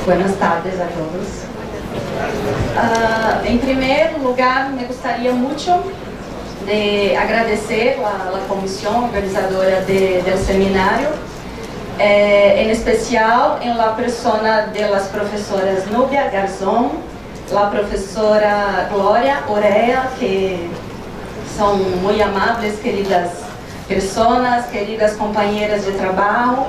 Buenas tardes a todos. En primer lugar, me gustaría mucho de agradecer a la comisión organizadora del seminario, en especial en la persona de las profesoras Núbia Garzón, la profesora Glória Orea, que son muy amables, queridas personas, queridas compañeras de trabajo,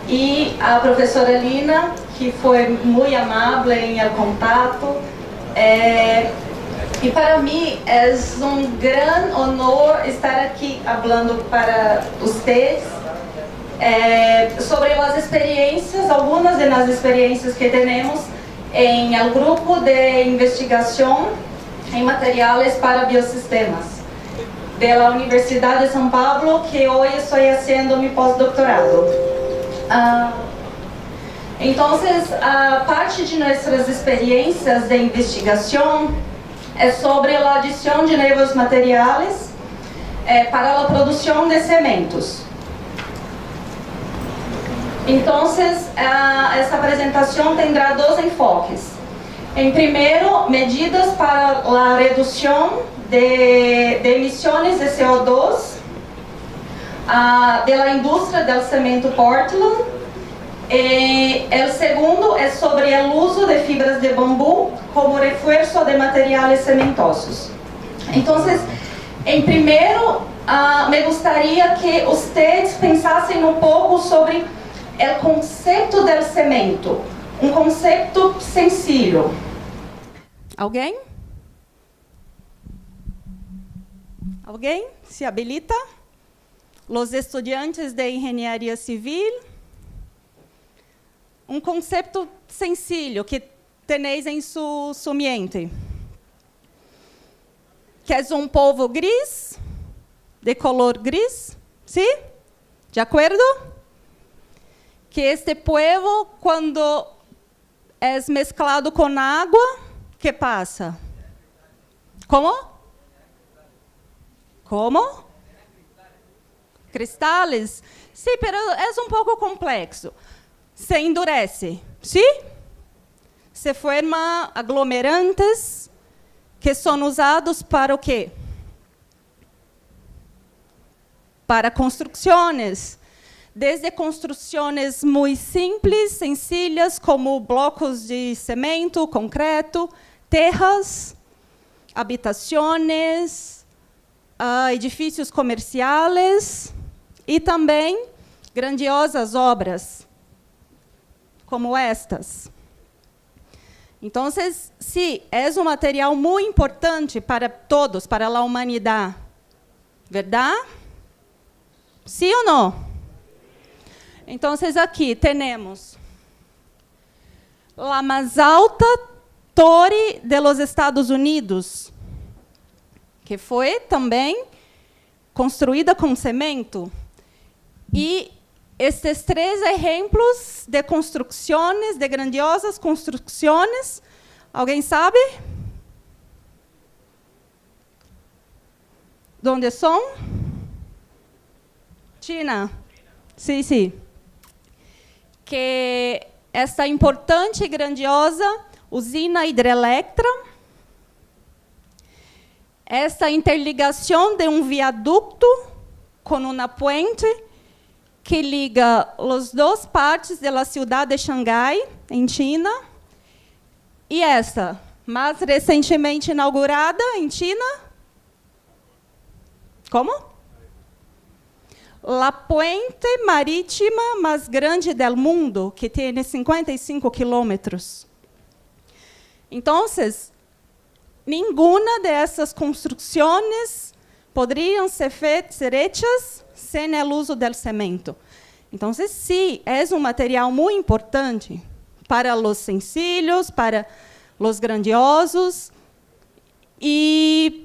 y a profesora Lina, que foi muito amável em el contato. E para mim é um grande honor estar aqui falando para vocês sobre as experiências, algumas das experiências que temos em el grupo de investigação em materiais para biosistemas da Universidade de São Paulo, que hoje estou fazendo meu pós-doutorado. Então, a parte de nossas experiências de investigação é sobre a adição de novos materiais para a produção de cementos. Então, essa apresentação terá dois enfoques. Em primeiro, medidas para a redução de emissões de CO2 da indústria do cimento Portland. O segundo é sobre o uso de fibras de bambu como reforço de materiais cementosos. Então, em primeiro, me gostaria que vocês pensassem um pouco sobre o conceito do cimento, um conceito sencillo. Alguém? Alguém se habilita? Os estudantes de engenharia civil. Um conceito sencillo que tenéis em sua mente. Que é um polvo gris, de color gris, ¿sí? ¿De acuerdo? Que este polvo, quando é mesclado com água, ¿qué pasa? Como? Como? Cristales? Sí, pero é um pouco complexo. Se endurece, ¿sí? Se forma aglomerantes que são usados para o quê? Para construções. Desde construções muito simples, sencillas, como blocos de cimento, concreto, terras, habitações, edifícios comerciais e também grandiosas obras como estas. Então, sim, é um material muito importante para todos, para a humanidade. Verdade? Sim ou não? Então, aqui temos a mais alta torre dos Estados Unidos, que foi também construída com cimento. E estes três exemplos de construções, de grandiosas construções, alguém sabe? De onde são? China. Sim, sim. Que esta importante e grandiosa usina hidrelétrica, esta interligação de um viaducto com uma puente que liga as duas partes da cidade de Xangai, em China, e esta, mais recentemente inaugurada em China. Como? A puente marítima mais grande do mundo, que tem 55 quilômetros. Então, nenhuma dessas construções poderiam ser hechas sem o uso do cimento. Então, sim, é um material muito importante para os sencillos, para os grandiosos,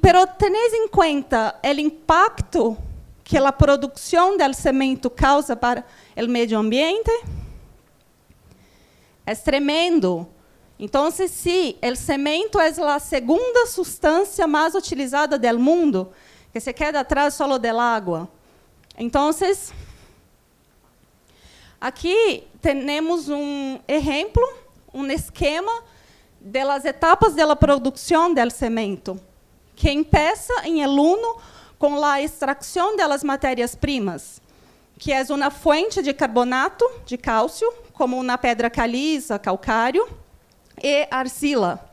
pero tenéis em conta o impacto que a produção do cimento causa para o meio ambiente? É tremendo. Então, sim, o cimento é a segunda substância mais utilizada do mundo, que se queda atrás solo del agua. Entonces, aqui temos um exemplo, um esquema das etapas da produção do cimento, que empieza em el 1 com a extração das matérias-primas, que é uma fuente de carbonato de cálcio, como uma pedra caliza, calcário, e arcila.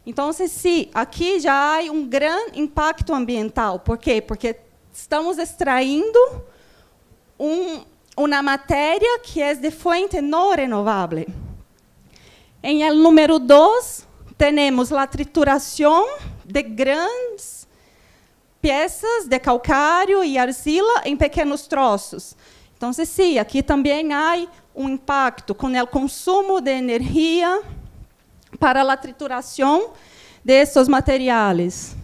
Então, sim, aqui já há um grande impacto ambiental. Por quê? Porque estamos extraindo uma matéria que é de fonte não renovável. Em el número 2, temos a trituração de grandes peças de calcário e arcila em pequenos troços. Então, sim, aqui também há um impacto com o consumo de energia para a trituração desses materiais.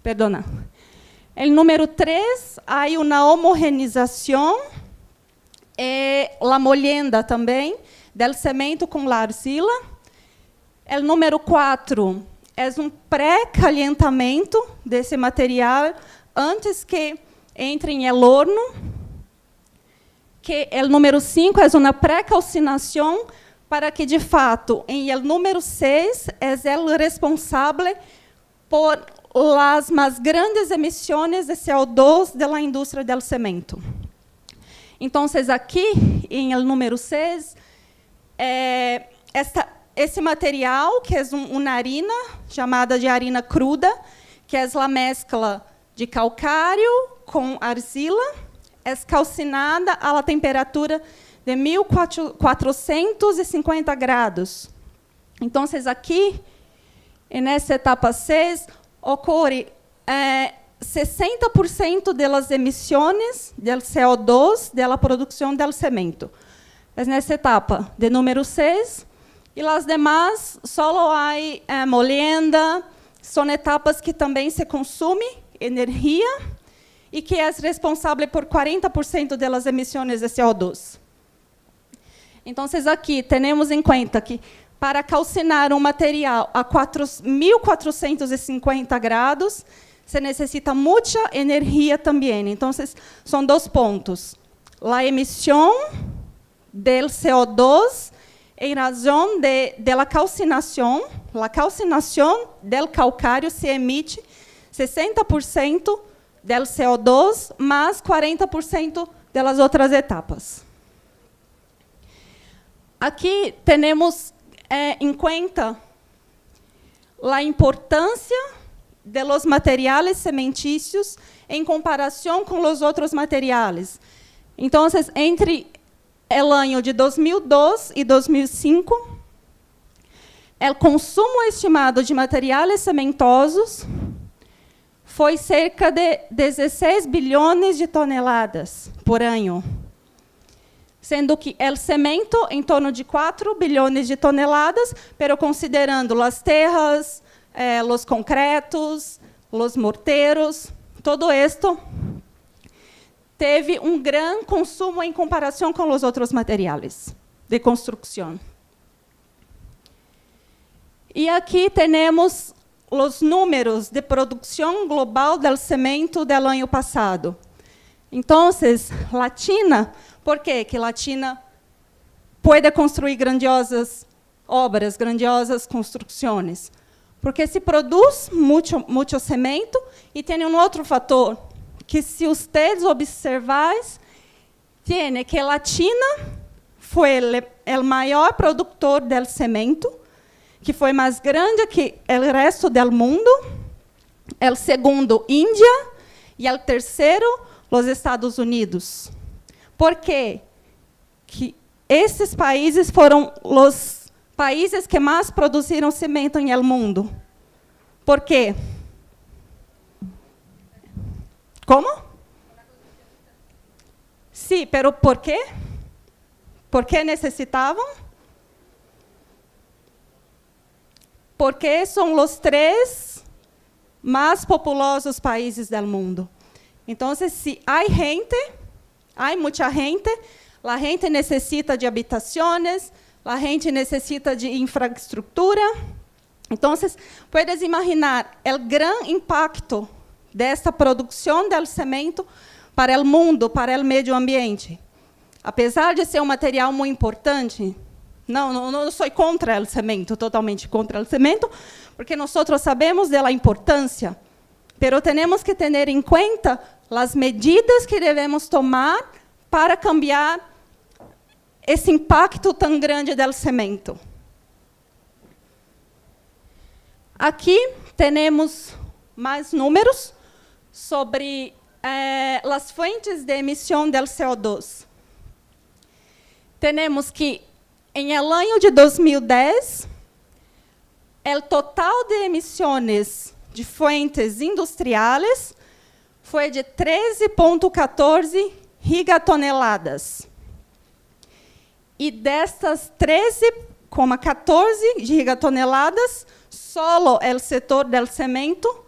Perdona. Em número 3, há uma homogeneização e a molienda também do cimento com a arcila. O número 4 é um pré-calientamento desse material antes que entre em el horno. Que o número 5 é uma pré-calcinação para que, de fato, em el número 6, é o responsável por as mais grandes emissões de CO2 da indústria do cimento. Então, aqui, em el número 6, esse material, que é uma harina, chamada de harina cruda, que é a mescla de calcário com arcila, é calcinada à temperatura de 1450 graus. Então, aqui, nessa etapa 6, ocorre 60% das emissões do CO2 da produção do cimento. É nessa etapa de número 6, e as demais, só há molienda, são etapas que também se consome energia e que é responsável por 40% das emissões de CO2. Então, aqui temos em conta que, para calcinar um material a 1450 graus, se necessita muita energia também. Então, são 2 pontos. A emissão do CO2 em razão da calcinação. A calcinação do calcário se emite 60% do CO2, mais 40% das outras etapas. Aqui temos em conta a importância dos materiais cimentícios em comparação com os outros materiais. Então, entre o ano de 2002 e 2005, o consumo estimado de materiais cimentosos foi cerca de 16 bilhões de toneladas por ano, sendo que o cimento em torno de 4 bilhões de toneladas, pero considerando as terras, os concretos, os morteiros, todo isto teve um grande consumo em comparação com os outros materiais de construção. E aqui temos os números de produção global do cimento do ano passado. Então, a China, por que a China pode construir grandiosas obras, grandiosas construções? Porque se produz muito cimento e tem um outro fator, que se vocês observarem, tem que a China foi o maior produtor do cimento, que foi mais grande que o resto do mundo, o segundo, Índia, e o terceiro, os Estados Unidos. Por quê? Que esses países foram os países que mais produziram cimento no mundo. Por quê? Como? Sim, pero por quê? Por que necessitavam? Porque são os 3 mais populosos países do mundo. Então, se há gente, há muita gente, a gente necessita de habitações, a gente necessita de infraestrutura. Então, puedes imaginar o grande impacto desta produção do cimento para o mundo, para o meio ambiente. Apesar de ser um material muito importante, não sou contra o cimento, totalmente contra o cimento, porque nós sabemos da importância, mas temos que ter em conta as medidas que devemos tomar para cambiar esse impacto tão grande do cimento. Aqui temos mais números sobre as fontes de emissão do CO2. Temos que, em el ano de 2010, o total de emissões de fontes industriais foi de 13,14 gigatoneladas. E destas 13,14 gigatoneladas, só o setor do cimento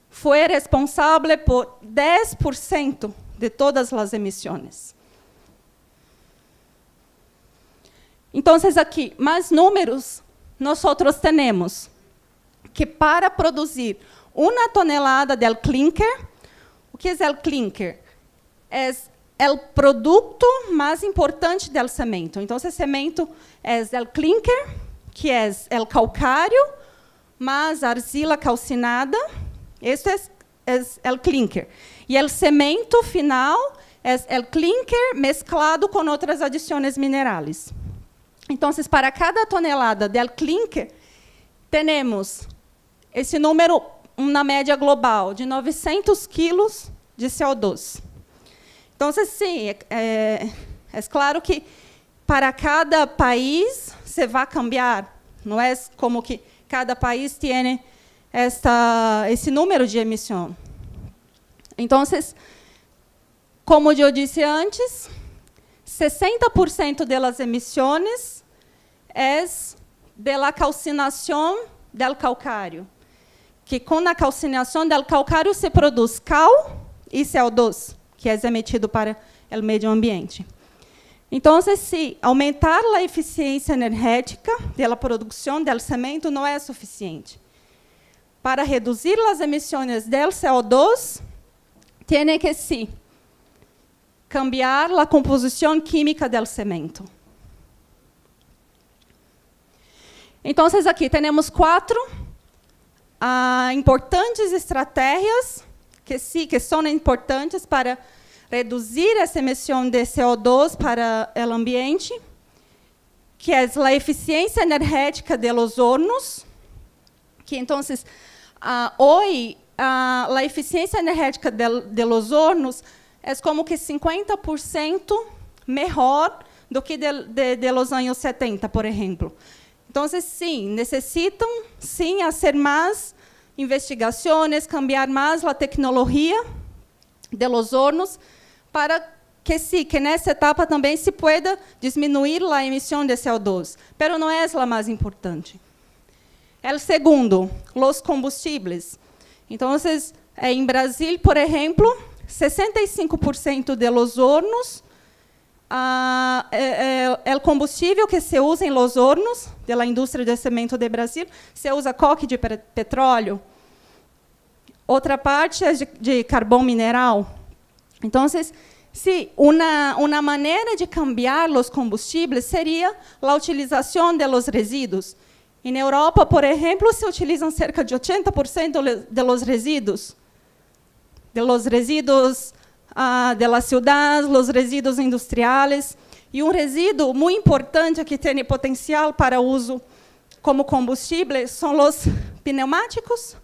foi responsável por 10% de todas as emissões. Então, aqui, mais números, nós temos que, para produzir 1 tonelada de clinker, o que é o clinker? É o produto mais importante do cimento. Então, esse cimento é o clinker, que é o calcário, mais argila calcinada. Este é o clinker. E o cimento final é o clinker mesclado com outras adições minerais. Então, para cada tonelada de clinker, temos esse número, na média global, de 900 quilos de CO2. Então, sim, é claro que para cada país se vai cambiar. Não é como que cada país tem esse número de emissão. Então, como eu disse antes, 60% das emissões é da calcinação do calcário, que com a calcinação do calcário se produz cal e CO2, que é emitido para o meio ambiente. Então, se aumentar a eficiência energética da produção do cimento não é suficiente. Para reduzir as emissões do CO2, tem que se cambiar a composição química do cimento. Então, aqui temos 4 importantes estratégias que são importantes para reduzir essa emissão de CO2 para o ambiente, que é a eficiência energética dos hornos, que, então, hoje, a eficiência energética dos hornos é como que 50% melhor do que de los anos 70, por exemplo. Então, sim, necessitam, sim, fazer mais investigações, cambiar mais a tecnologia de los hornos, para que, sim, que nessa etapa também se pueda diminuir a emissão de CO2. Mas não é a mais importante. O segundo, os combustíveis. Então, em Brasil, por exemplo, 65% de los hornos, o combustível que se usa em los hornos da indústria de cimento de Brasil, se usa coque de petróleo. Outra parte é de carvão mineral. Então, se uma maneira de cambiar os combustíveis seria a utilização de los resíduos. Na Europa, por exemplo, se utilizam cerca de 80% de los resíduos de las ciudades, los resíduos industriais. E um resíduo muito importante que tem potencial para uso como combustível são os pneumáticos,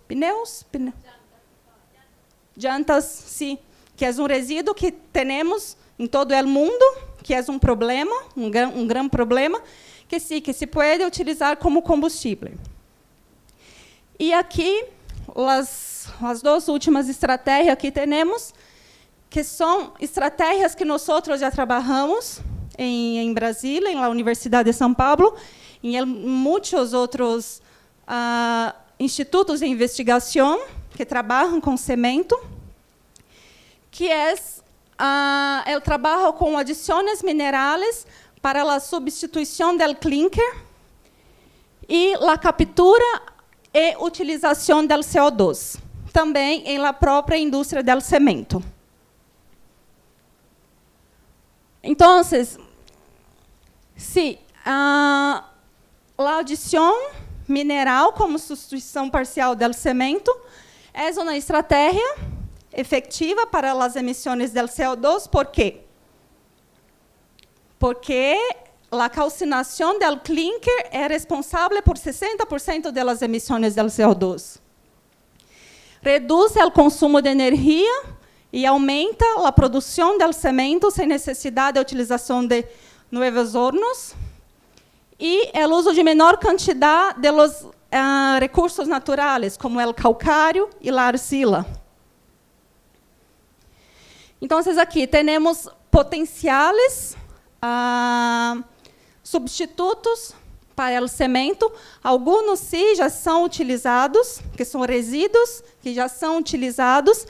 llantas, sim, que é um resíduo que temos em todo o mundo, que é um problema, um grande problema, que se pode utilizar como combustível. E aqui, as 2 últimas estratégias que temos, que são estratégias que nós já trabalhamos em Brasília, na Universidade de São Paulo, e em muitos outros institutos de investigação que trabalham com cimento, que é o trabalho com adições minerais para a substituição do clinker e a captura e utilização do CO2. também em la própria indústria del cemento. Então, se a adição mineral como substituição parcial del cemento é uma estratégia efectiva para as emissões del CO2, ¿por quê? Porque a calcinação del clinker é responsável por 60% das emissões del CO2. Reduz o consumo de energia e aumenta a produção del cemento sem necessidade de utilização de novos hornos e o uso de menor quantidade de los recursos naturais, como o calcário e a arcila. Então, aqui temos potenciais substitutos para o cemento. Alguns, sim, já são utilizados, que são resíduos que já são utilizados,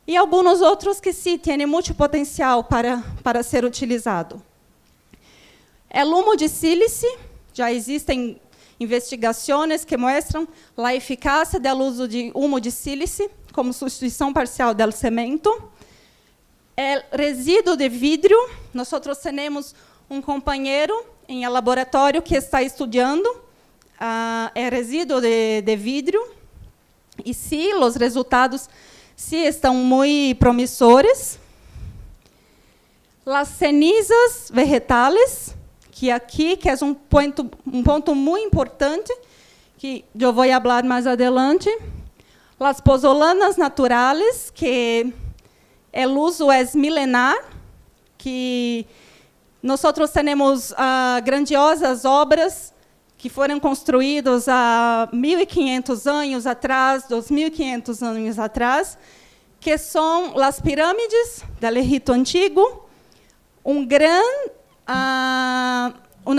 e alguns outros que, sim, têm muito potencial para ser utilizado. O humo de sílice, já existem investigações que mostram a eficácia do uso de humo de sílice como substituição parcial do cemento. O resíduo de vidro, nós temos um companheiro em laboratório que está estudando resíduo de vidro, e sim, os resultados sim, estão muito promissores. As cenizas vegetais, que aqui que é um ponto muito importante, que eu vou falar mais adiante. As pozolanas naturais, que o uso é milenar, que nós temos grandiosas obras que foram construídas há 1.500 anos atrás, 2.500 anos atrás, que são as pirâmides do Egito Antigo, uma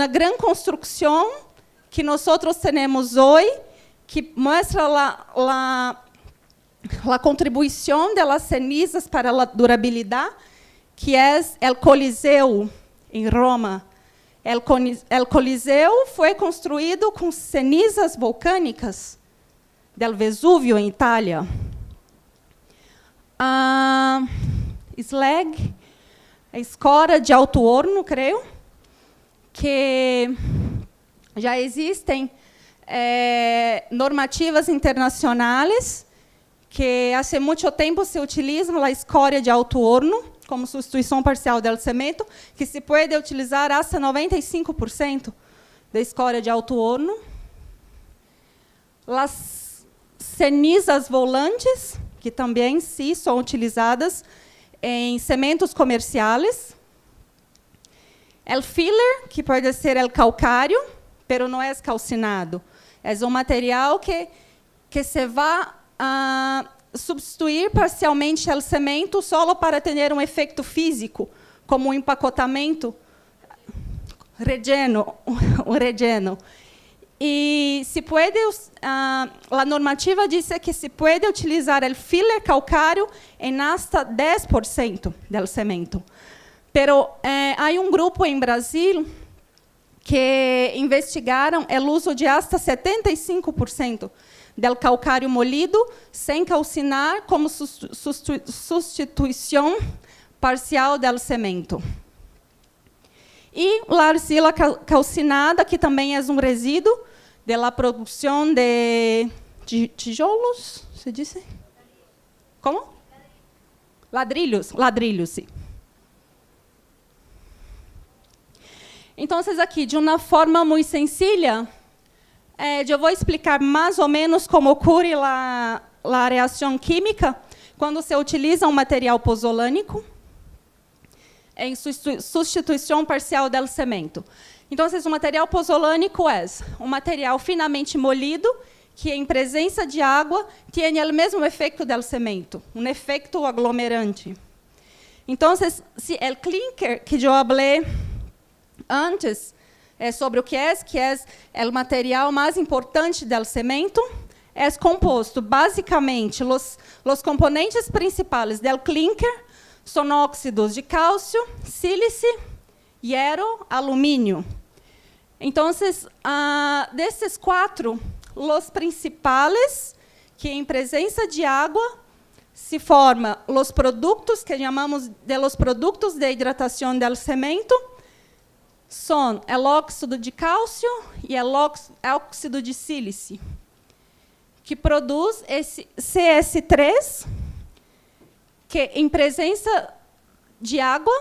grande construção que nós temos hoje, que mostra a contribuição das cenizas para a durabilidade, que é o Coliseu em Roma. O Coliseu foi construído com cenizas vulcânicas do Vesúvio, em Itália. Slag, a escora de alto horno, creio, que já existem normativas internacionais que há muito tempo se utilizam a escória de alto horno como substituição parcial do cemento, que se pode utilizar até 95% da escória de alto horno. As cenizas volantes, que também sim, são utilizadas em cementos comerciais. O filler, que pode ser o calcário, mas não é calcinado. É um material que se vai substituir parcialmente o cemento só para ter um efeito físico, como um empacotamento, o relleno. E se pode, a normativa diz que se pode utilizar o filler calcário em hasta 10% do cemento. Pero há um grupo em Brasil que investigaram o uso de hasta 75% do calcário molido, sem calcinar, como substituição parcial do cemento. E a arcila calcinada, que também é um resíduo da produção de tijolos, se diz? Como? Ladrilhos, sim. Então, aqui, de uma forma muito sencilla, eu vou explicar mais ou menos como ocorre a reação química quando se utiliza um material pozolânico em substituição parcial do cemento. Então, o material pozolânico é um material finamente molido que, em presença de água, tem o mesmo efeito do cemento, um efeito aglomerante. Então, se o clinker que eu falei antes, sobre o que é o material mais importante do cemento, é composto, basicamente, os componentes principais do clinker são óxidos de cálcio, sílice, hierro, alumínio. Então, desses quatro, os principais, que em presença de água se forma os produtos que chamamos de los produtos de hidratação del cemento, são o óxido de cálcio e o óxido de sílice, que produz esse CS3, que em presença de água,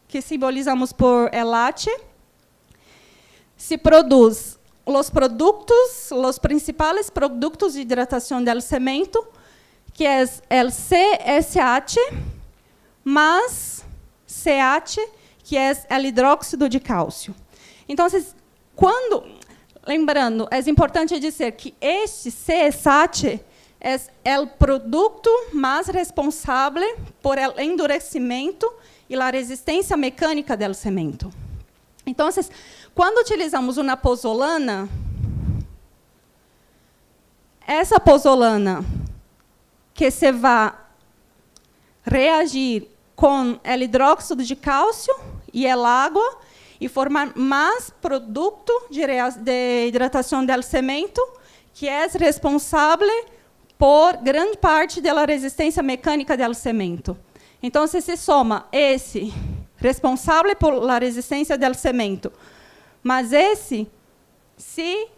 que simbolizamos por LH, se produz os principais produtos de hidratação do cemento, que é o CSH mais CH, que é o hidróxido de cálcio. Então, lembrando, é importante dizer que este CSH é o produto mais responsável por el endurecimento e a resistência mecânica do cemento. Então, quando utilizamos uma pozzolana, essa pozzolana que se vai reagir com o hidróxido de cálcio e a água e formar mais produto de hidratação do cemento, que é responsável por grande parte da resistência mecânica do cemento. Então, se soma esse responsável por a resistência do cemento, mas esse,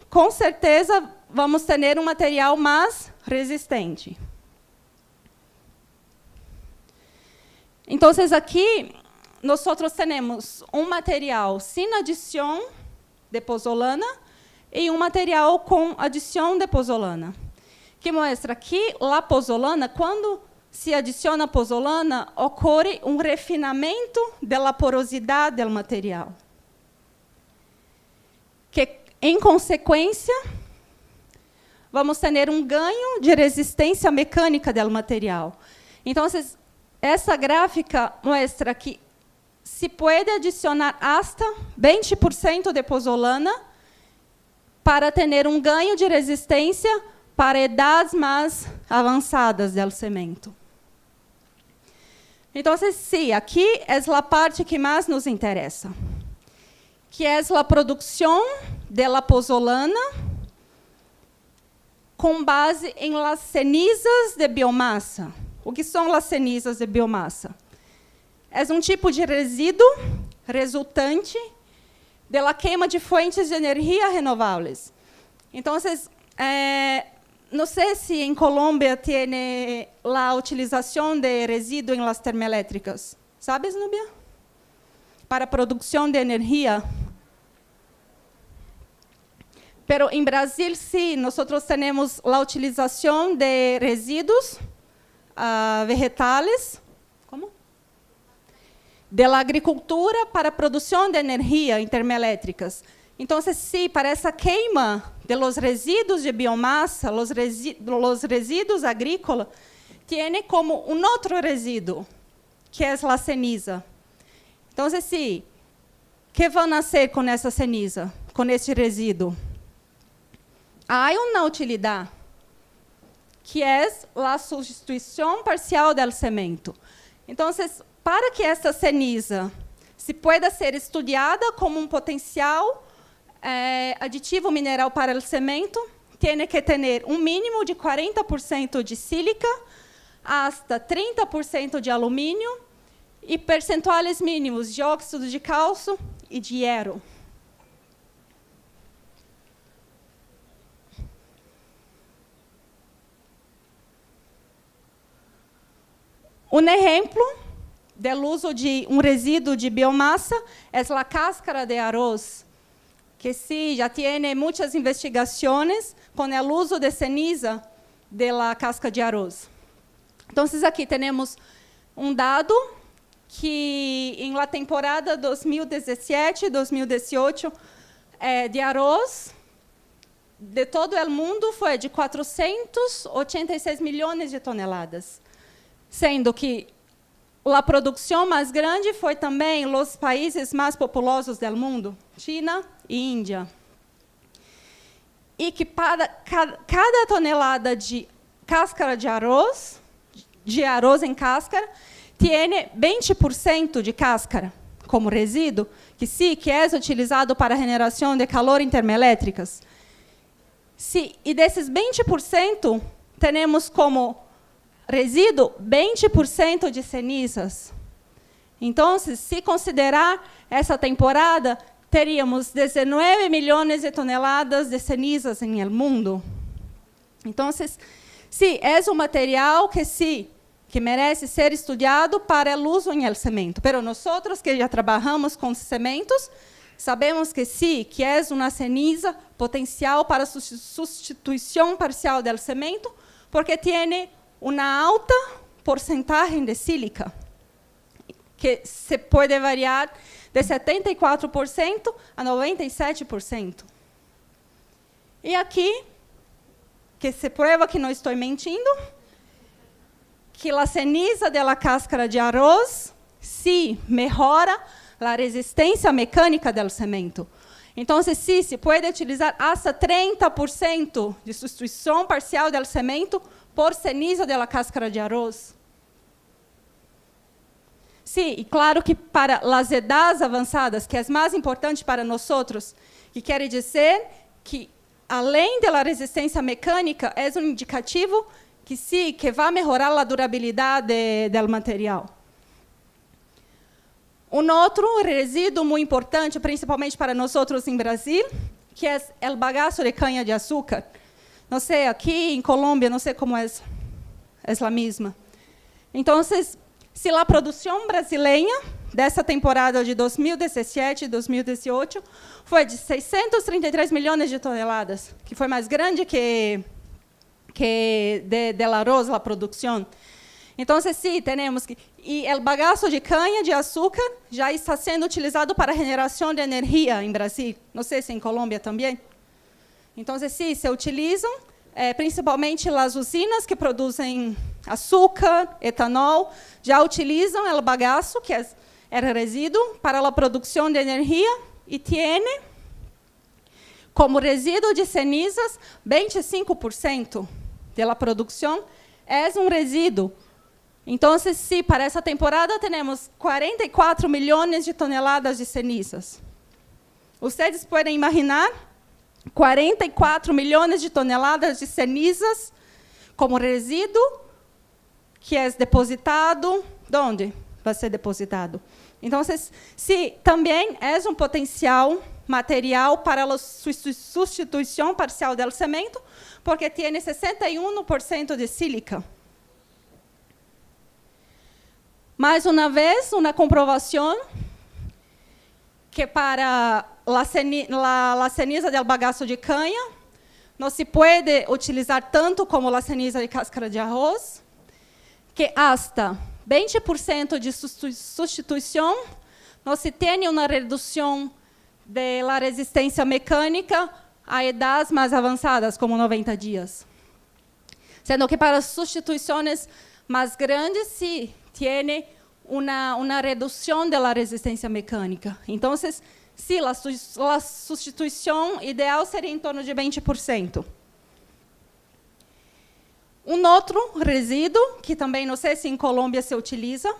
com certeza, vamos ter um material mais resistente. Então, aqui, nós temos um material sem adição de pozzolana e um material com adição de pozzolana, que mostra que a pozzolana, quando se adiciona a pozzolana, ocorre um refinamento da porosidade do material, que, em consequência, vamos ter um ganho de resistência mecânica do material. Então, essa gráfica mostra que se pode adicionar hasta 20% de pozzolana para ter um ganho de resistência para idades mais avançadas do cemento. Então, aqui é a parte que mais nos interessa, que é a produção da pozzolana com base em las cenizas de biomassa. O que são as cenizas de biomassa? É um tipo de resíduo resultante da queima de fontes de energia renováveis. Então, não sei se em Colômbia tem a utilização de resíduo em las termoelétricas. ¿Sabes, Núbia? Para a produção de energia. Pero em Brasil, sim, nós temos a utilização de resíduos vegetais, como? Da agricultura para a produção de energia em termoelétricas. Então, para essa queima de los resíduos de biomassa, los resíduos agrícolas, tem como um outro resíduo, que é a ceniza. Então, que vai nascer com essa ceniza, com esse resíduo? Há uma utilidade, que é a substituição parcial do cemento. Então, para que essa ceniza se pueda ser estudada como um potencial aditivo mineral para o cemento, tem que ter um mínimo de 40% de sílica, hasta 30% de alumínio e percentuais mínimos de óxido de cálcio e de hierro. Um exemplo do uso de um resíduo de biomassa é a cáscara de arroz, que já tem muitas investigações com o uso de ceniza da casca de arroz. Então, aqui temos um dado que, em la temporada 2017-2018, de arroz, de todo o mundo, foi de 486 milhões de toneladas, sendo que a produção mais grande foi também os países mais populosos do mundo, China e Índia. E que para cada tonelada de cáscara de arroz em cáscara, tem 20% de cáscara como resíduo, que é utilizado para a generação de calor em termoelétricas. Sí, e desses 20%, temos como resíduo 20% de cenizas. Então, se considerar essa temporada, teríamos 19 milhões de toneladas de cenizas no mundo. Então, sim, é um material que merece ser estudado para o uso em cemento. Mas nós que já trabalhamos com cementos, sabemos que sim, que é uma ceniza potencial para substituição parcial do cemento, porque tem uma alta porcentagem de sílica, que se pode variar de 74% a 97%. E aqui, que se prova que não estou mentindo, que a ceniza da cáscara de arroz sim melhora a resistência mecânica do cemento. Então, sim, se pode utilizar até 30% de substituição parcial do cemento por ceniza da cáscara de arroz. Sim, e claro que para as edades avançadas, que é mais importante para nós, que quer dizer que, além da resistência mecânica, é um indicativo que sim, que vai melhorar a durabilidade do material. Outro resíduo muito importante, principalmente para nós em Brasil, que é o bagaço de cana-de-açúcar. Não sei, aqui em Colômbia, não sei como é a mesma. Então, se a produção brasileira dessa temporada de 2017 e 2018 foi de 633 milhões de toneladas, que foi mais grande que del arroz, a produção. Então, sim, temos que... E o bagaço de cana-de-açúcar já está sendo utilizado para a generação de energia em Brasil. Não sei se em Colômbia também. Então, sim, se utilizam, principalmente as usinas que produzem açúcar, etanol, já utilizam o bagaço, que é resíduo, para a produção de energia, e tem como resíduo de cenizas 25% da produção é um resíduo. Então, sim, para essa temporada, temos 44 milhões de toneladas de cenizas. Vocês podem imaginar 44 milhões de toneladas de cenizas como resíduo que é depositado. Onde vai ser depositado? Então, sim, também é um potencial material para a substituição parcial do cemento, porque tem 61% de sílica. Mais uma vez, uma comprovação que para a ceniza do bagaço de canha não se pode utilizar tanto como a ceniza de cáscara de arroz, que hasta 20% de substituição não se tem uma redução da resistência mecânica a idades mais avançadas, como 90 dias. Sendo que para substituições mais grandes, se tem uma redução da resistência mecânica. Então, sim, a substituição ideal seria em torno de 20%. Outro resíduo, que também não sei se em Colômbia se utiliza,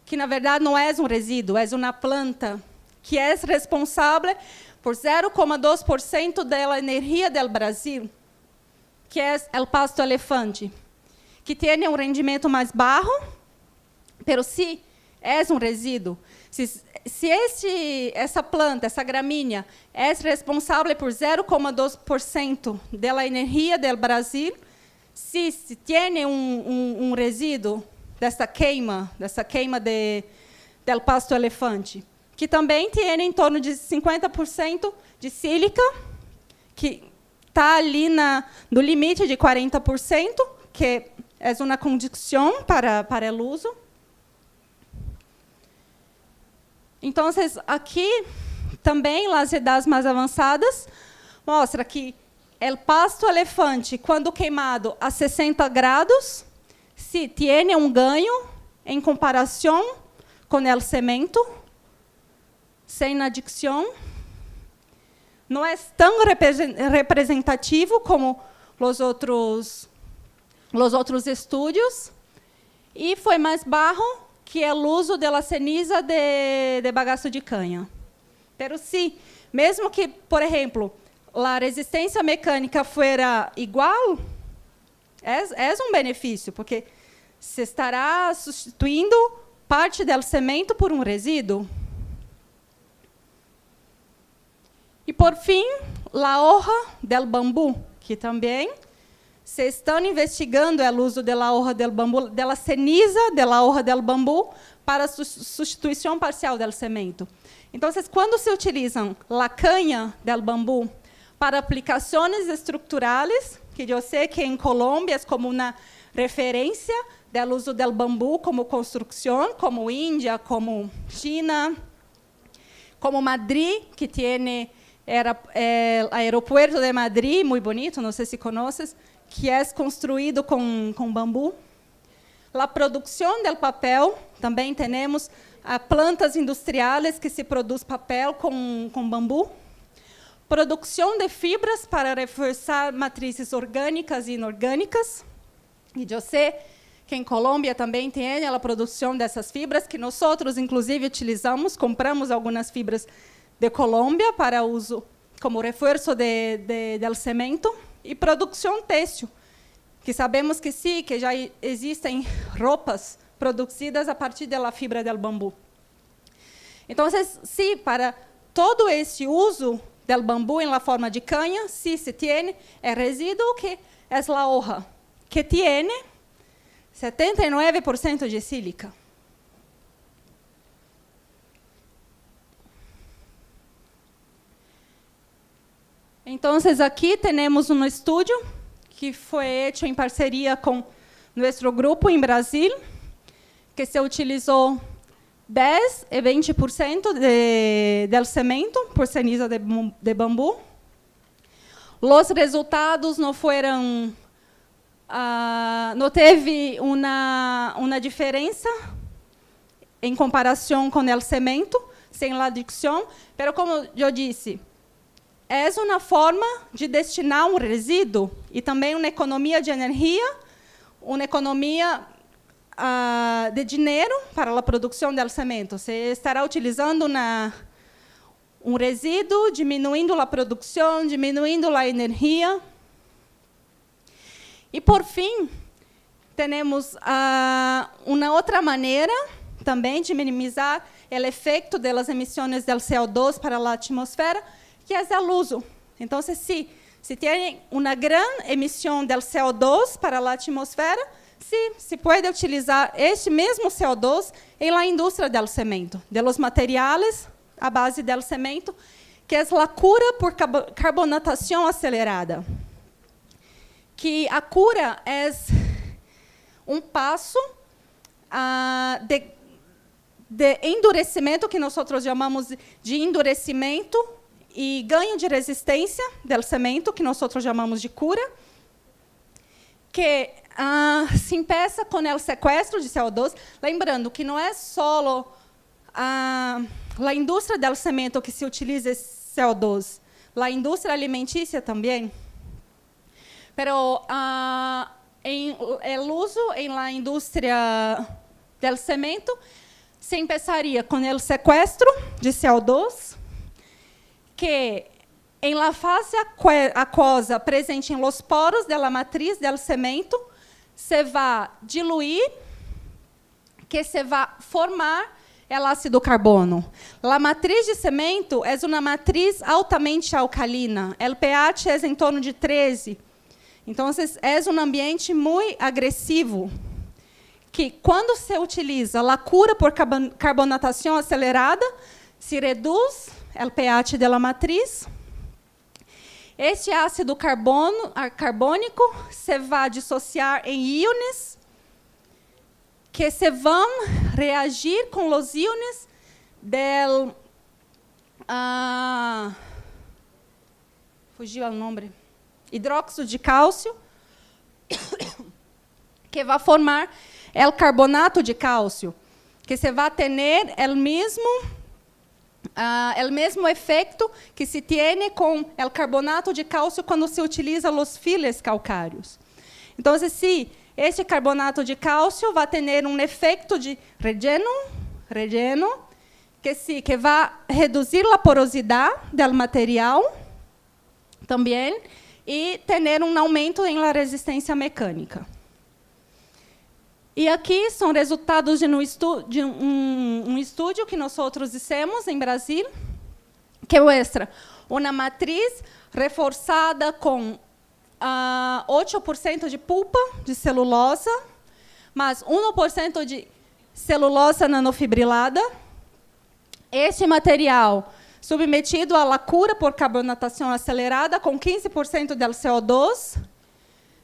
que, na verdade, não é um resíduo, é uma planta que é responsável por 0,2% da energia do Brasil, que é o pasto elefante, que tem um rendimento mais baixo, mas sim, é um resíduo. Se essa planta, essa gramínea, é responsável por 0,2% da energia do Brasil, se tem um resíduo dessa queima do pasto elefante, que também tem em torno de 50% de sílica, que está ali no limite de 40%, que é uma condição para o uso. Então, aqui também, as idades mais avançadas, mostra que o pasto elefante, quando queimado a 60 graus, se tem um ganho em comparação com o cemento, sem adicção. Não é tão representativo como os outros estudos, e foi mais baixo que o uso da ceniza de bagaço de canha. Pero sim, mesmo que, por exemplo, a resistência mecânica fuera igual, é um benefício, porque se estará substituindo parte do cemento por um resíduo. E, por fim, a hoja del bambu, que também se estão investigando o uso da hoja del bambu, da ceniza da hoja del bambu, para a substituição parcial do cemento. Então, quando se utilizam a canha del bambu para aplicações estruturais, que eu sei que em Colômbia é como uma referência do uso do bambu como construção, como Índia, como China, como Madrid, que tem o aeroporto de Madrid, muito bonito, não sei se conheces, que é construído com bambu. A produção do papel, também temos plantas industriais que se produz papel com bambu. Produção de fibras para reforçar matrizes orgânicas e inorgânicas. E eu sei que em Colômbia também tem a produção dessas fibras, que nós, inclusive, utilizamos, compramos algumas fibras de Colômbia para uso como reforço do cemento. E produção têxtil, que sabemos que sim, que já existem roupas produzidas a partir da fibra do bambu. Então, sim, para todo esse uso do bambu em forma de canha, sim, se tem resíduo que é a hoja, que tem 79% de sílica. Então, aqui temos um estudo que foi feito em parceria com nosso grupo em Brasil, que se utilizou 10 e 20% do cemento por ceniza de bambu. Os resultados não foram, não teve uma diferença em comparação com o cemento, sem a adicção, mas, como eu disse, é uma forma de destinar um resíduo e também uma economia de energia, uma economia de dinheiro para a produção do cemento. Você estará utilizando um resíduo, diminuindo a produção, diminuindo a energia. E, por fim, temos uma outra maneira também de minimizar o efeito das emissões do CO2 para a atmosfera, que é o uso. Então, se tem uma grande emissão do CO2 para a atmosfera, se pode utilizar este mesmo CO2 na indústria do cemento, dos materiais à base do cemento, que é a cura por carbonatação acelerada. Que a cura é um passo de endurecimento, que nós chamamos de endurecimento, e ganho de resistência do cemento, que nós chamamos de cura, que se empeça com o sequestro de CO2, lembrando que não é só a indústria do cemento que se utiliza esse CO2, a indústria alimentícia também. Pero o uso na indústria do cemento se empezaria com o sequestro de CO2, que em la fase aquosa presente em los poros da matriz do cemento se vai diluir, que se vai formar o ácido carbono. A matriz de cemento é uma matriz altamente alcalina. O pH é em torno de 13. Então, é um ambiente muito agressivo, que, quando se utiliza a cura por carbonatação acelerada, se reduz o pH da matriz. Este ácido carbônico se vai dissociar em íons, que se vão reagir com os íons do... fugiu o nome. Hidróxido de cálcio, que vai formar o carbonato de cálcio, que se vai ter o mesmo efeito que se tem com o carbonato de cálcio quando se utiliza os files calcários. Então, se este carbonato de cálcio vai ter um efeito de relleno, que vai reduzir a porosidade do material, também, e ter um aumento na resistência mecânica. E aqui são resultados de um estúdio que nós fizemos em Brasil, que mostra uma matriz reforçada com 8% de pulpa de celulosa, mais 1% de celulose nanofibrilada. Este material submetido à lacura por carbonatação acelerada com 15% do CO2,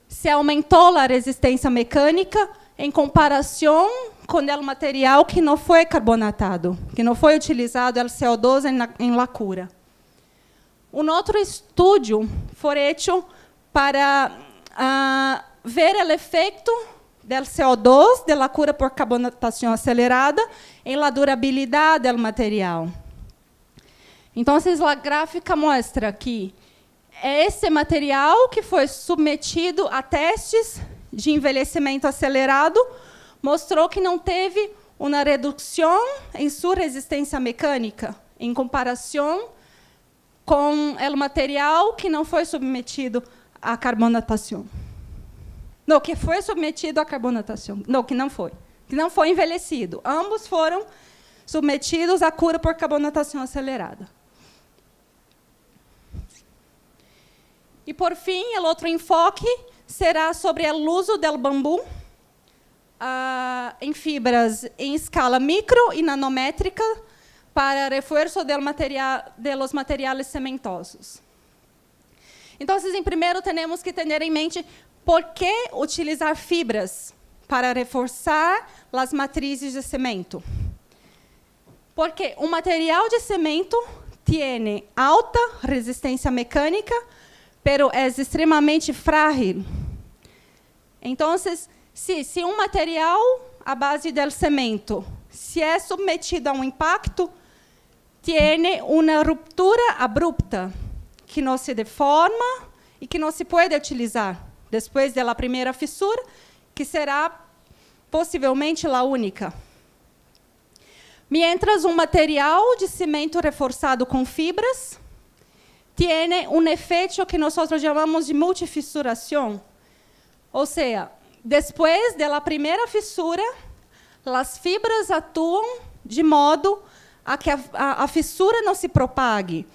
se aumentou a resistência mecânica em comparação com o material que não foi carbonatado, que não foi utilizado o CO2 em lacura. Um outro estudo foi feito para ver o efeito do CO2 de lacura por carbonatação acelerada em la durabilidade do material. Então, a gráfica mostra que esse material que foi submetido a testes de envelhecimento acelerado mostrou que não teve uma redução em sua resistência mecânica em comparação com o material que não foi submetido à carbonatação. Não, que foi submetido à carbonatação. Não, que não foi envelhecido. Ambos foram submetidos à cura por carbonatação acelerada. E, por fim, o outro enfoque será sobre o uso do bambu em fibras em escala micro e nanométrica para reforço dos materiais cementosos. Então, em primeiro, temos que ter em mente por que utilizar fibras para reforçar as matrizes de cimento. Porque o material de cimento tem alta resistência mecânica, pero é extremamente frágil. Então, se um material à base do cimento se é submetido a um impacto, tem uma ruptura abrupta, que não se deforma e que não se pode utilizar depois da primeira fissura, que será possivelmente a única. Mientras um material de cimento reforçado com fibras tem um efeito que nós chamamos de multifissuração. Ou seja, depois da primeira fissura, as fibras atuam de modo a que a fissura não se propague,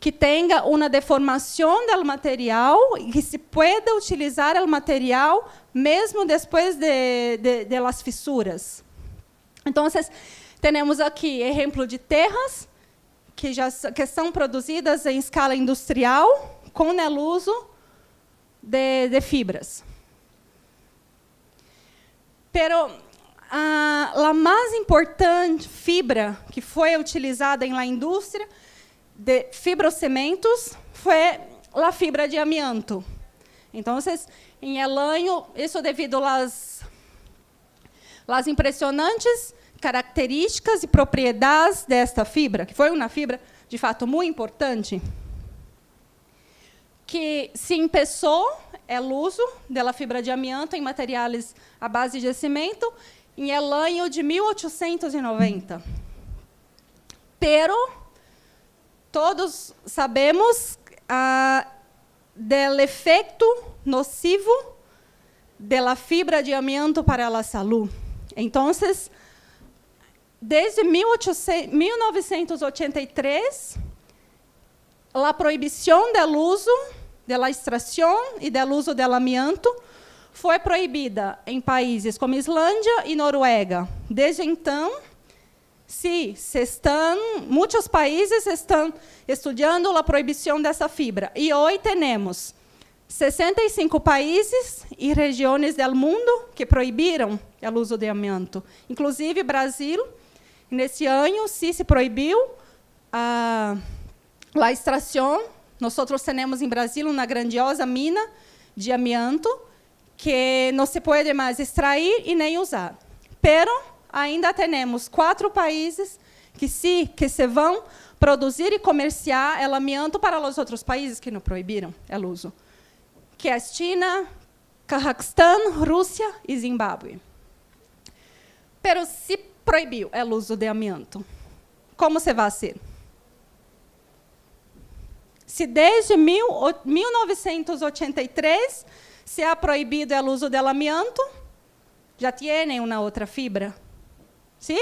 que tenha uma deformação do material e que se pueda utilizar o material mesmo depois das fissuras. Então, temos aqui exemplo de terras que são produzidas em escala industrial com o uso de fibras. Pero a mais importante fibra que foi utilizada na indústria de fibrocimentos foi a fibra de amianto. Então, em el año, isso devido às impressionantes características e propriedades desta fibra, que foi uma fibra, de fato, muito importante, que se começou o uso da fibra de amianto em materiais à base de cimento em el año de 1890. Pero todos sabemos do efeito nocivo da fibra de amianto para a saúde. Então, desde 1983, a proibição do uso, da extração e do uso do amianto foi proibida em países como Islândia e Noruega. Desde então, muitos países estão estudando a proibição dessa fibra. E hoje temos 65 países e regiões do mundo que proibiram o uso de amianto. Inclusive, Brasil, nesse ano, se proibiu a extração. Nós temos em Brasil uma grandiosa mina de amianto que não se pode mais extrair e nem usar. Pero ainda temos 4 países que se vão produzir e comerciar o amianto para os outros países que não proibiram o uso, que é a China, Cazaquistão, Rússia e Zimbábue. Pero se proibiu o uso de amianto, como se vai ser? se desde 1983 se ha proibido o uso do amianto, já tem uma outra fibra. Sim?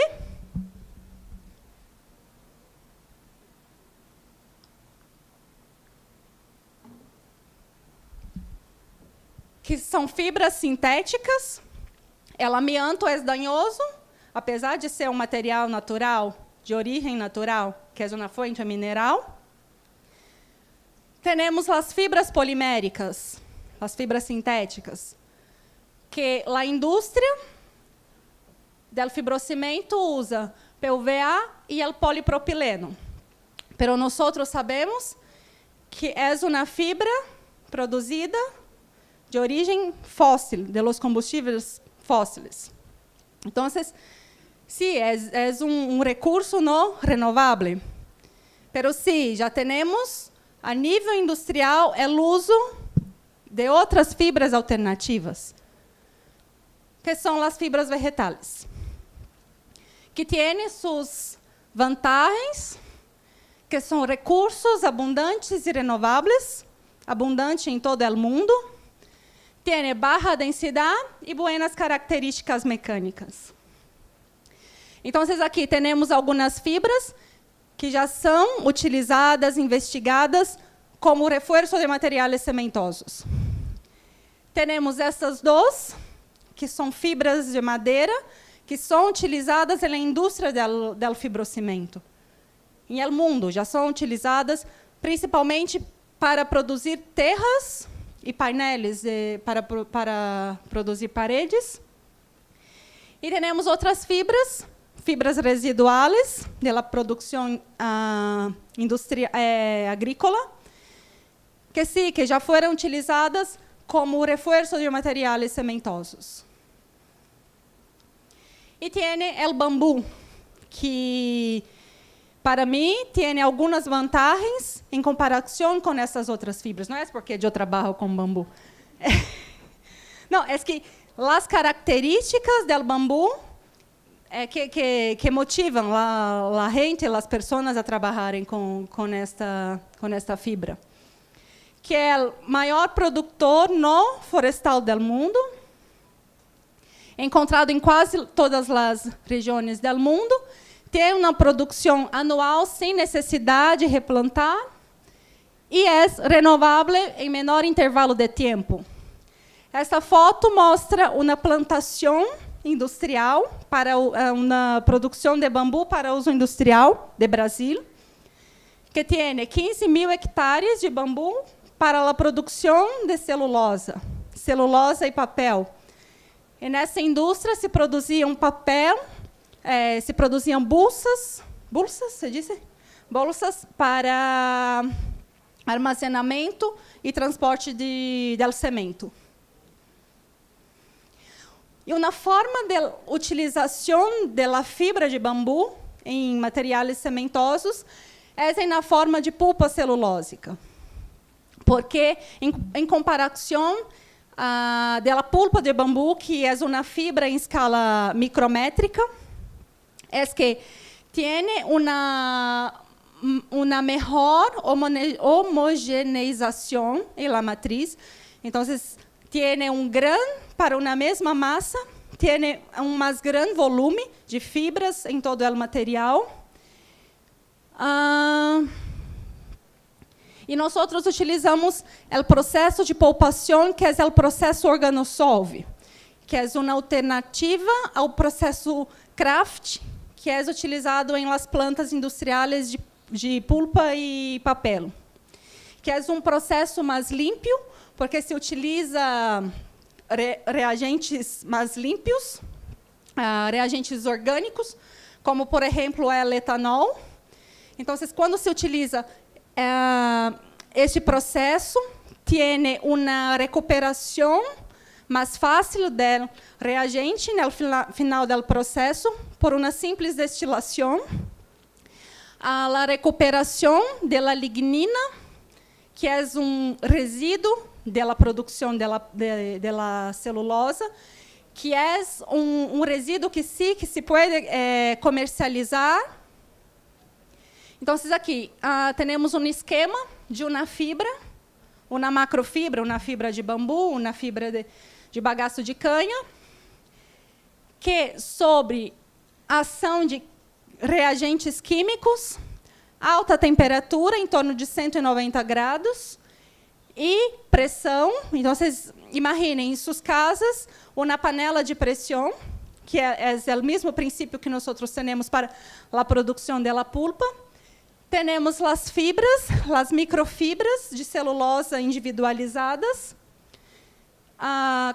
Que são fibras sintéticas. O amianto é danoso, apesar de ser um material natural, de origem natural, que é uma fonte mineral. Temos as fibras poliméricas, as fibras sintéticas, que a indústria do fibrocimento usa PVA e o polipropileno. Pero nós sabemos que é uma fibra produzida de origem fóssil, de los combustíveis fósseis. Então, sim, é recurso não renovável. Pero sim, já temos a nível industrial o uso de outras fibras alternativas, que são as fibras vegetais, que têm suas vantagens, que são recursos abundantes e renováveis, abundante em todo o mundo, tem baixa densidade e boas características mecânicas. Então, aqui temos algumas fibras que já são utilizadas, investigadas como reforço de materiais cementosos. Temos essas duas, que são fibras de madeira, que são utilizadas na indústria do fibrocimento. Em el mundo, já são utilizadas principalmente para produzir terras e painéis para produzir paredes. E temos outras fibras residuais da produção agrícola, que sim, que já foram utilizadas como reforço de materiais cementosos. E tem o bambu, que para mim tem algumas vantagens em comparação com essas outras fibras. Não é porque eu trabalho com bambu. Não, é que as características do bambu que motivam a gente, as pessoas a trabalharem com esta fibra, que é o maior produtor não florestal do mundo, encontrado em quase todas as regiões do mundo, tem uma produção anual sem necessidade de replantar e é renovável em menor intervalo de tempo. Esta foto mostra uma plantação industrial para uma produção de bambu para uso industrial de Brasil, que tem 15.000 hectares de bambu para a produção de celulosa e papel. E nessa indústria se produziam papel, se produziam bolsas, se diz? Bolsas para armazenamento e transporte do cimento. E uma forma de utilização da fibra de bambu em materiais cementosos é na forma de pulpa celulósica. Porque, em comparação da pulpa de bambu, que é uma fibra em escala micrométrica, é que tem uma melhor homogeneização na matriz. Então, tem grão para uma mesma massa, tem mais grande volume de fibras em todo o material. E nós utilizamos o processo de pulpação, que é o processo organosolve, que é uma alternativa ao processo Kraft, que é utilizado em las plantas industriais de pulpa e papel, que é um processo mais limpo, porque se utiliza reagentes mais limpos, reagentes orgânicos, como, por exemplo, o etanol. Então, quando se utiliza este processo, tem uma recuperação mais fácil do reagente no final do processo, por uma simples destilação. A recuperação da lignina, que é um resíduo da produção da celulosa, que é um resíduo que se pode comercializar. Então, aqui temos um esquema de uma fibra, uma macrofibra, uma fibra de bambu, uma fibra de bagaço de canha, que, sobre a ação de reagentes químicos, alta temperatura, em torno de 190 graus, e pressão. Então, vocês imaginem, em suas casas, uma panela de pressão, que é o mesmo princípio que nós temos para a produção da pulpa. Temos as fibras, as microfibras de celulose individualizadas.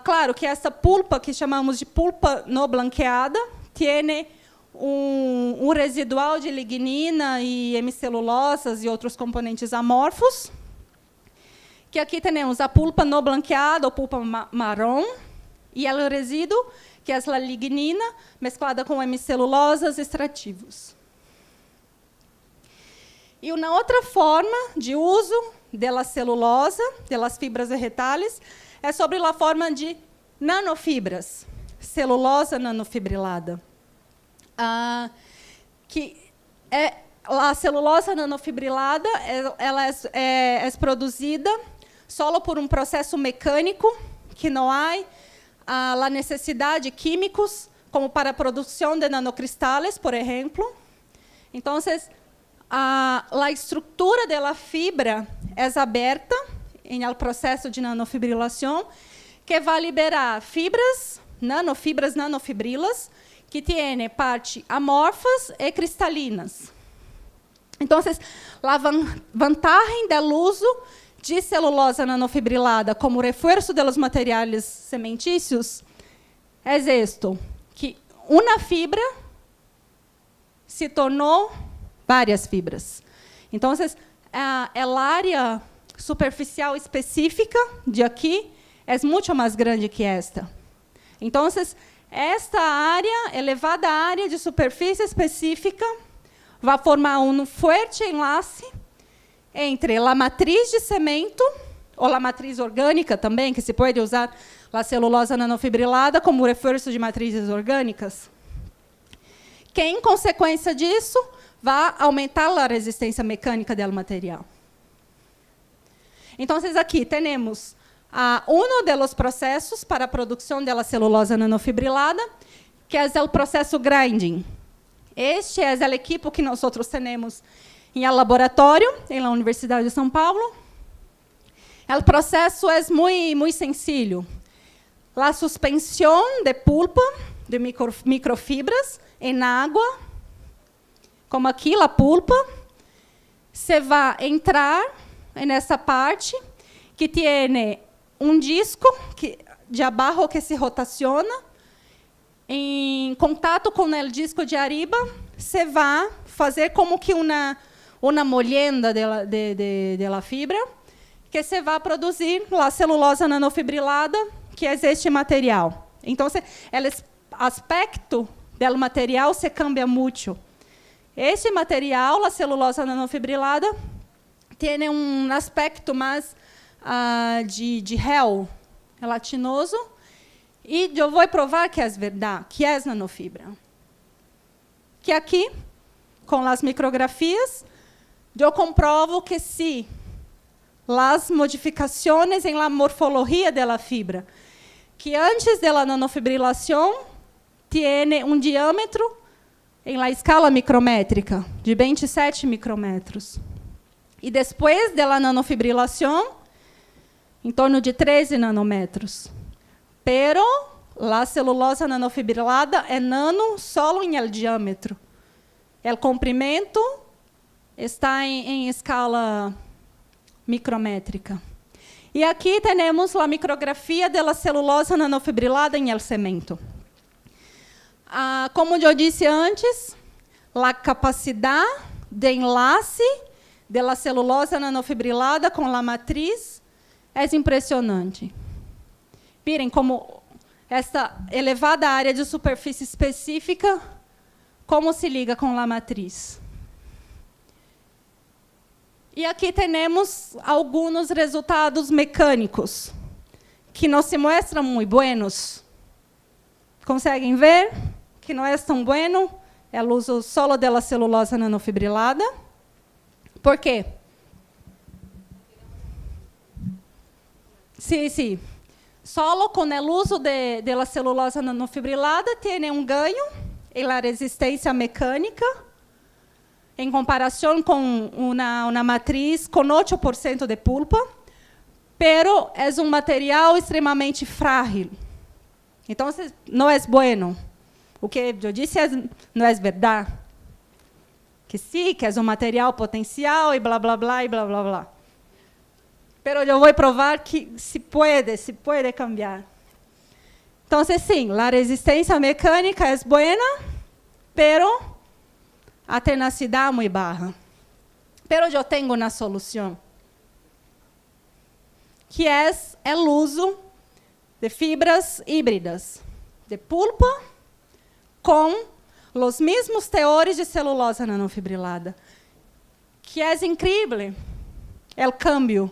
Claro que essa pulpa, que chamamos de pulpa não blanqueada, tem um residual de lignina e hemicelulosas e outros componentes amorfos. Que aqui temos a pulpa não blanqueada, ou pulpa marrom, e o resíduo, que é a lignina, mesclada com hemicelulosas extrativos. E uma outra forma de uso da celulose, das fibras vegetais, é sobre a forma de nanofibras, celulose nanofibrilada. Que é a celulose nanofibrilada, ela é produzida só por um processo mecânico, que não há a necessidade de químicos, como para a produção de nanocristales, por exemplo. Então, a estrutura da fibra é aberta no processo de nanofibrilação, que vai liberar nanofibras nanofibrilas, que têm parte amorfas e cristalinas. Então, a vantagem do uso de celulose nanofibrilada como reforço dos materiais sementícios é isto, que uma fibra se tornou várias fibras. Então, a área superficial específica de aqui é muito mais grande que esta. Então, esta área, elevada área de superfície específica, vai formar um forte enlace entre a matriz de cimento, ou a matriz orgânica também, que se pode usar a celulose nanofibrilada como reforço de matrizes orgânicas, que, em consequência disso, vai aumentar a resistência mecânica do material. Então, aqui temos um dos processos para a produção da celulose nanofibrilada, que é o processo grinding. Este é o equipo que nós temos em laboratório, na Universidade de São Paulo. O processo é muito sencillo. A suspensão de pulpa de microfibras em água, como aqui a pulpa, se vai entrar nessa parte que tem um disco de abaixo que se rotaciona. Em contato com o disco de arriba, se vai fazer como que uma molenda da fibra, que se vai produzir a celulose nanofibrilada, que é este material. Então, o aspecto do material se cambia muito. Este material, a celulose nanofibrilada, tem um aspecto mais de gel gelatinoso, e eu vou provar que é verdade, que é nanofibra. Que aqui, com as micrografias, eu comprovo que se as modificações em la morfologia da fibra, que antes da nanofibrilação, tem um diâmetro em la escala micrométrica de 27 micrômetros. E depois da nanofibrilação, em torno de 13 nanômetros. Pero a celulose nanofibrilada é nano só em el diâmetro. O comprimento está em escala micrométrica. E aqui temos a micrografia da celulose nanofibrilada em el cemento. Como eu disse antes, a capacidade de enlace da celulose nanofibrilada com a matriz é impressionante. Virem como esta elevada área de superfície específica, como se liga com a matriz. E aqui temos alguns resultados mecânicos, que não se mostram muito buenos. Conseguem ver que não é tão bueno o uso solo da celulose nanofibrilada? Por quê? Sí, sí. Solo con el uso de la celulosa nanofibrilada tiene un ganho en la resistencia mecánica en comparación con una matriz con 8% de pulpa, pero es un material extremamente frágil. Entonces, no es bueno. O que eu disse não é verdade. Que sí, que é um material potencial e blá, blá, blá, e blá, blá, blá. Pero eu vou provar que se pode cambiar. Então, sim, a resistência mecânica é boa, pero a tenacidade é muito baixa. Pero eu tenho uma solução, que é o uso de fibras híbridas, de pulpa, com os mesmos teores de celulose nanofibrilada, que é incrível o câmbio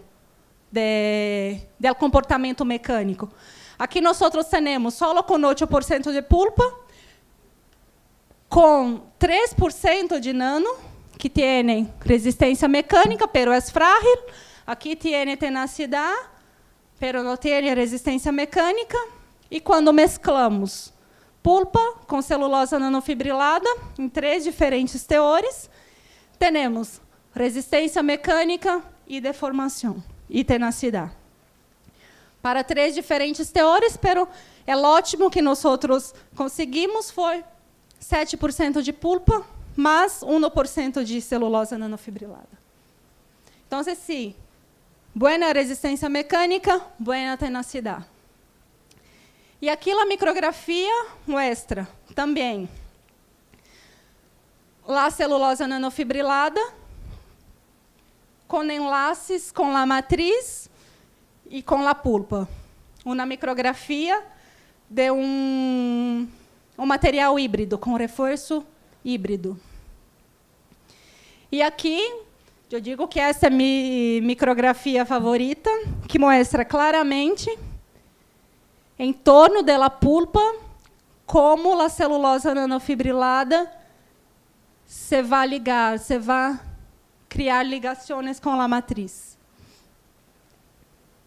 do comportamento mecânico. Aqui nós temos só com 8% de pulpa, com 3% de nano, que tem resistência mecânica, pero é frágil. Aqui tem tenacidade, pero não tem resistência mecânica. E quando mesclamos pulpa com celulose nanofibrilada, em 3 diferentes teores, temos resistência mecânica e deformação, e tenacidade. Para 3 diferentes teores, pero é ótimo que nós conseguimos foi 7% de pulpa, mais 1% de celulose nanofibrilada. Então, sim, boa resistência mecânica, boa tenacidade. E aqui a micrografia mostra também a celulose nanofibrilada com enlaces com a matriz e com a pulpa. Uma micrografia de um material híbrido, com reforço híbrido. E aqui, eu digo que essa é a minha micrografia favorita, que mostra claramente, em torno da pulpa, como a celulose nanofibrilada se vai ligar, se vai criar ligações com a matriz.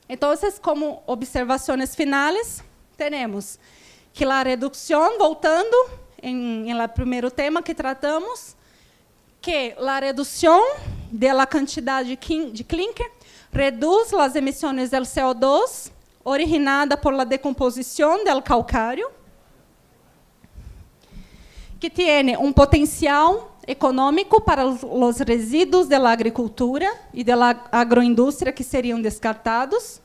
Então, como observações finais, temos que a redução, voltando em primeiro tema que tratamos, que a redução da quantidade de clinker reduz as emissões do CO2 originada por la decomposição do calcário, que tem um potencial econômico para os resíduos da agricultura e da agroindústria que seriam descartados,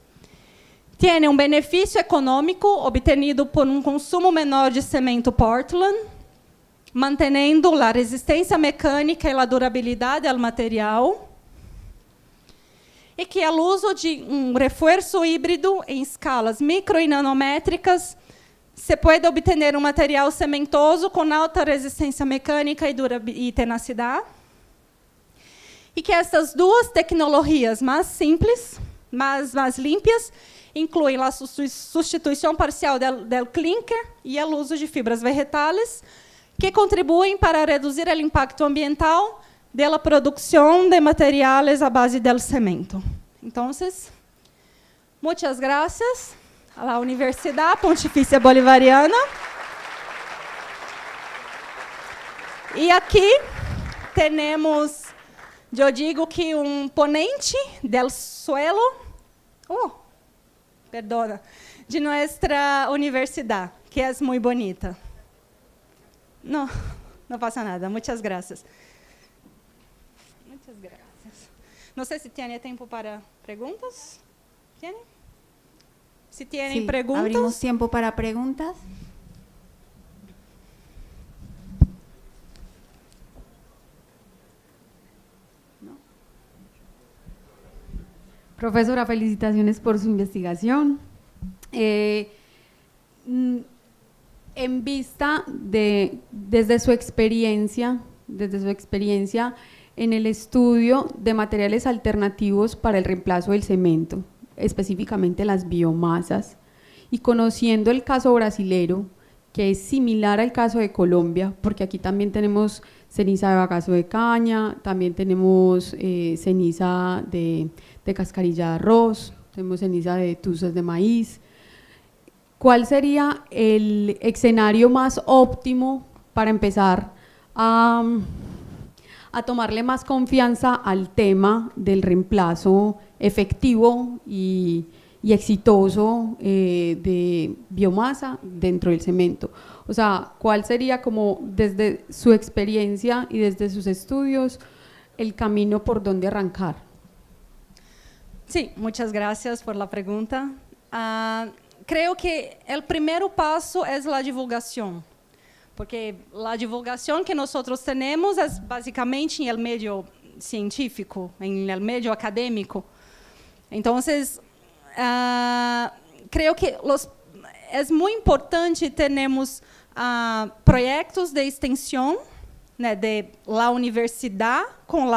tem um benefício econômico obtenido por um consumo menor de cimento Portland, mantendo a resistência mecânica e a durabilidade do material, e que o uso de um reforço híbrido em escalas micro e nanométricas se pode obter um material cementoso com alta resistência mecânica e tenacidade, e que essas duas tecnologias mais simples, mais limpas, incluem a substituição parcial do clinker e o uso de fibras vegetais, que contribuem para reduzir o impacto ambiental da produção de materiais à base do cimento. Então, muitas graças à Universidade Pontifícia Bolivariana. E aqui temos, eu digo que ponente do suelo, de nossa universidade, que é muito bonita. Não passa nada. Muitas graças. Muitas graças. Não sei se tem tempo para perguntas. Tem? Se tem perguntas. Abrimos tempo para perguntas. Profesora, felicitaciones por su investigación. En vista desde su experiencia en el estudio de materiales alternativos para el reemplazo del cemento, específicamente las biomasas, y conociendo el caso brasilero, que es similar al caso de Colombia, porque aquí también tenemos ceniza de bagazo de caña, también tenemos ceniza de cascarilla de arroz, tenemos ceniza de tuzas de maíz. ¿Cuál sería el escenario más óptimo para empezar a tomarle más confianza al tema del reemplazo efectivo y exitoso de biomasa dentro del cemento? O sea, ¿cuál sería, como desde su experiencia y desde sus estudios, el camino por donde arrancar? Sí, muchas gracias por la pregunta. Creo que el primer paso es la divulgación, porque la divulgación que nosotros tenemos es básicamente en el medio científico, en el medio académico. Entonces, creo que es muy importante termos proyectos de extensión, né, de la universidad con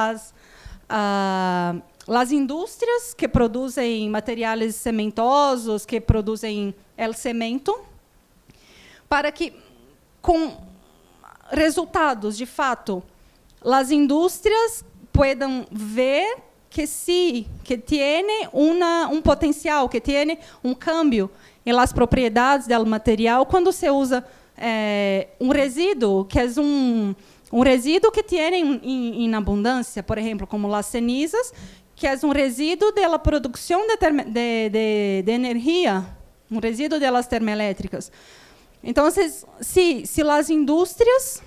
las indústrias que produzem materiais cementosos, que produzem el cemento, para que, com resultados, de fato, as indústrias puedan ver que sí, que tiene potencial, que tiene cambio em las propriedades do material quando se usa resíduo, que é resíduo que tem em abundância, por exemplo, como as cenizas, que é resíduo da produção de energia, resíduo das termoelétricas. Então, se as indústrias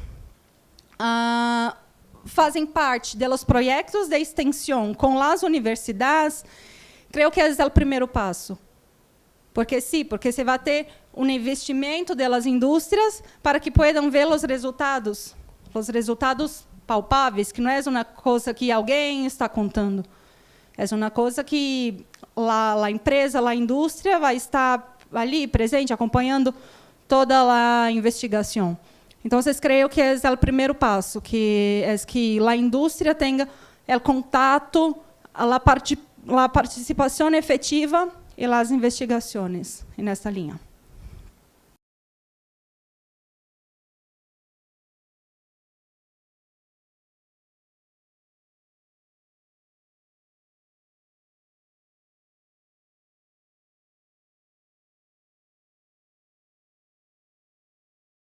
fazem parte dos projetos de extensão com as universidades, creio que esse é o primeiro passo. Porque você vai ter investimento das indústrias para que possam ver os resultados palpáveis, que não é uma coisa que alguém está contando. É uma coisa que a empresa, a indústria vai estar ali presente, acompanhando toda a investigação. Então, creio que esse é o primeiro passo, que a indústria tenha o contato, a participação efetiva e as investigações nessa linha.